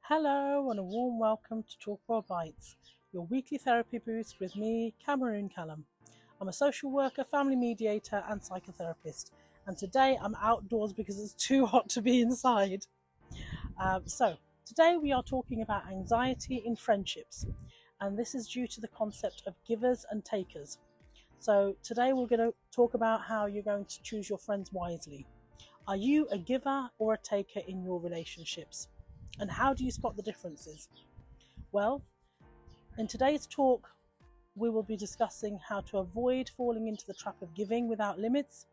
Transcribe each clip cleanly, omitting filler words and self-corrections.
Hello and a warm welcome to TalkWell Bites, your weekly therapy boost with me, Cameroon Callum. I'm a social worker, family mediator and psychotherapist, and today I'm outdoors because it's too hot to be inside. Today we are talking about anxiety in friendships, and this is due to the concept of givers and takers. So today we're going to talk about how you're going to choose your friends wisely. Are you a giver or a taker in your relationships? And how do you spot the differences? Well, in today's talk, we will be discussing how to avoid falling into the trap of giving without limits.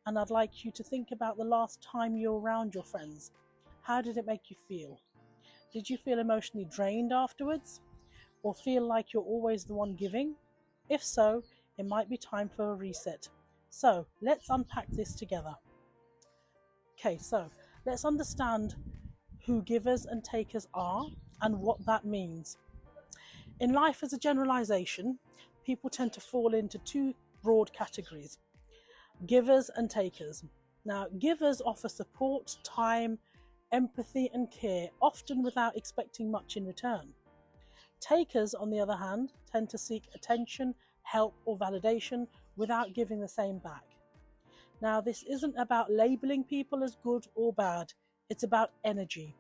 And I'd like you to think about the last time you were around your friends. How did it make you feel? Did you feel emotionally drained afterwards? Or feel like you're always the one giving? If so, it might be time for a reset. So let's unpack this together. Okay, so let's understand who givers and takers are and what that means. In life, as a generalization, people tend to fall into two broad categories: givers and takers. Now, givers offer support, time, empathy and care, often without expecting much in return. Takers, on the other hand, tend to seek attention, help or validation without giving the same back. Now, this isn't about labeling people as good or bad. It's about energy,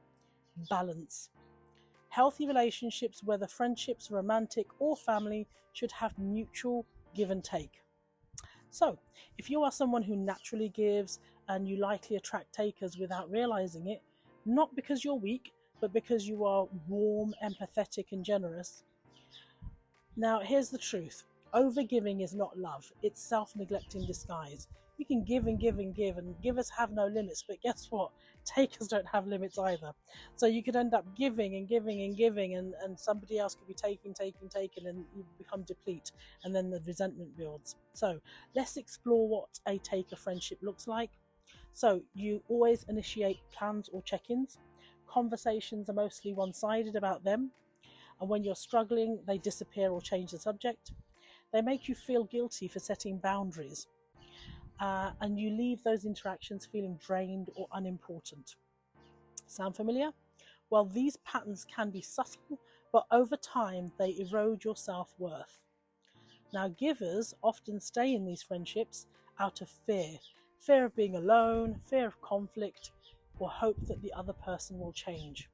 balance. Healthy relationships, whether friendships, romantic or family, should have mutual give and take. So, if you are someone who naturally gives and you likely attract takers without realizing it, not because you're weak, but because you are warm, empathetic and generous. Now, here's the truth. Overgiving is not love. It's self-neglect in disguise. You can give and give and give, and givers have no limits, but guess what? Takers don't have limits either. So you could end up giving and giving and giving, and somebody else could be taking, and you become deplete, and then the resentment builds. So let's explore what a taker friendship looks like. So you always initiate plans or check-ins. Conversations are mostly one-sided about them, and when you're struggling, they disappear or change the subject. They make you feel guilty for setting boundaries. And you leave those interactions feeling drained or unimportant. Sound familiar? Well, these patterns can be subtle, but over time they erode your self-worth. Now, givers often stay in these friendships out of fear of being alone, fear of conflict, or hope that the other person will change.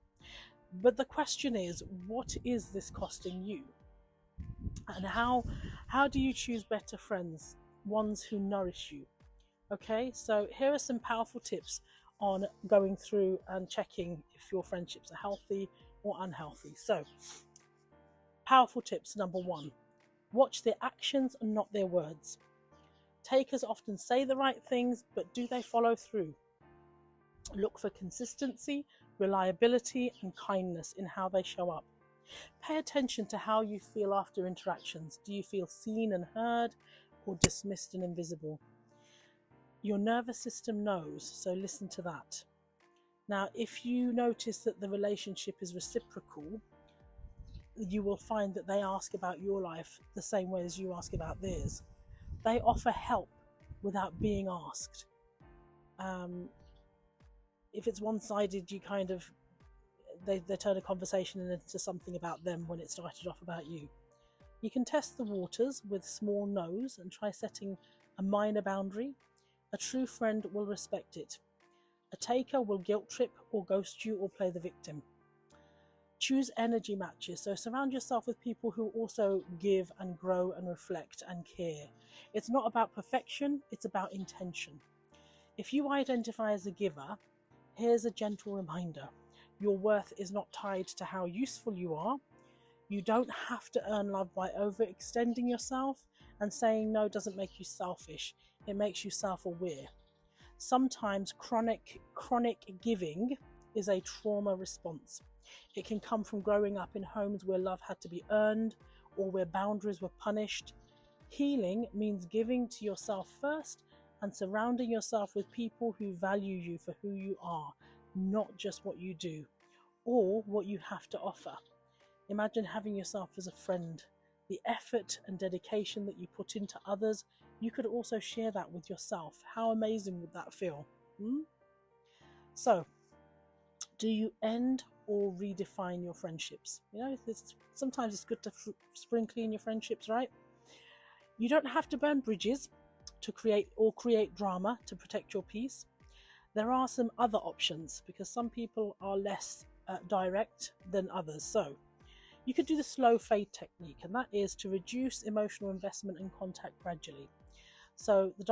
But the question is, what is this costing you? And how do you choose better friends, ones who nourish you? Okay, so here are some powerful tips on going through and checking if your friendships are healthy or unhealthy. So, powerful tips. Number one, watch their actions and not their words. Takers often say the right things, but do they follow through? Look for consistency, reliability, and kindness in how they show up. Pay attention to how you feel after interactions. Do you feel seen and heard, or dismissed and invisible? Your nervous system knows, so listen to that. Now, if you notice that the relationship is reciprocal, you will find that they ask about your life the same way as you ask about theirs. They offer help without being asked. If it's one-sided, you kind of they turn a conversation into something about them when it started off about you. You can test the waters with small no's and try setting a minor boundary. A true friend will respect it. A taker will guilt trip or ghost you or play the victim. Choose energy matches, so surround yourself with people who also give and grow and reflect and care. It's not about perfection, it's about intention. If you identify as a giver, here's a gentle reminder. Your worth is not tied to how useful you are. You don't have to earn love by overextending yourself, and saying no doesn't make you selfish. It makes you self-aware. Sometimes chronic giving is a trauma response. It can come from growing up in homes where love had to be earned or where boundaries were punished. Healing means giving to yourself first and surrounding yourself with people who value you for who you are, not just what you do or what you have to offer. Imagine having yourself as a friend. The effort and dedication that you put into others, you could also share that with yourself. How amazing would that feel? So, do you end or redefine your friendships. Sometimes it's good to spring clean your friendships, right? You don't have to burn bridges to create drama to protect your peace. There are some other options because some people are less direct than others. So you could do the slow fade technique, and that is to reduce emotional investment and contact gradually. So the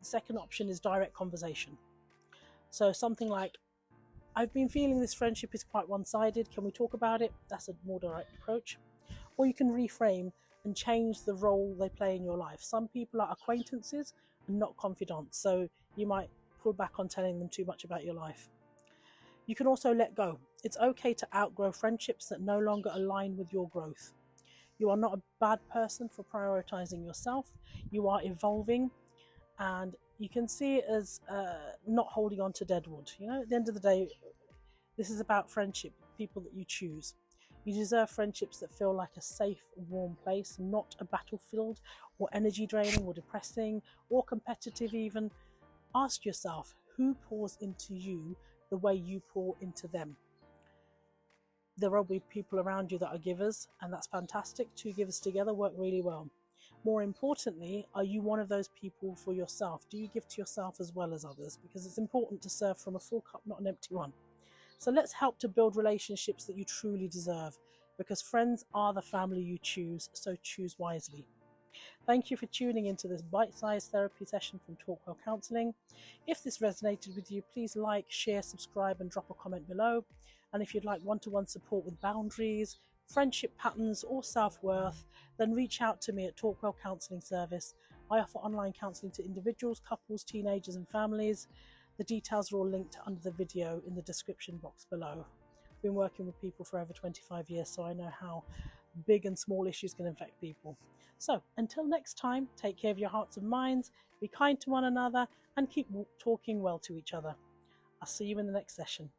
second option is direct conversation. So something like, I've been feeling this friendship is quite one-sided. Can we talk about it? That's a more direct approach. Or you can reframe and change the role they play in your life. Some people are acquaintances and not confidants, so you might pull back on telling them too much about your life. You can also let go. It's okay to outgrow friendships that no longer align with your growth. You are not a bad person for prioritizing yourself. You are evolving, and you can see it as not holding on to dead wood. At the end of the day, this is about friendship, people that you choose. You deserve friendships that feel like a safe, warm place, not a battlefield or energy draining or depressing or competitive even. Ask yourself, who pours into you the way you pour into them? There will be people around you that are givers, and that's fantastic. Two givers together work really well. More importantly, are you one of those people for yourself? Do you give to yourself as well as others? Because it's important to serve from a full cup, not an empty one. So let's help to build relationships that you truly deserve, because friends are the family you choose, so choose wisely. Thank you for tuning into this bite-sized therapy session from TalkWell Counselling. If this resonated with you, please like, share, subscribe and drop a comment below. And if you'd like one-to-one support with boundaries, friendship patterns or self-worth, then reach out to me at TalkWell Counselling Service. I offer online counselling to individuals, couples, teenagers and families. The details are all linked under the video in the description box below. I've been working with people for over 25 years, so I know how big and small issues can affect people. So until next time, take care of your hearts and minds, be kind to one another, and keep talking well to each other. I'll see you in the next session.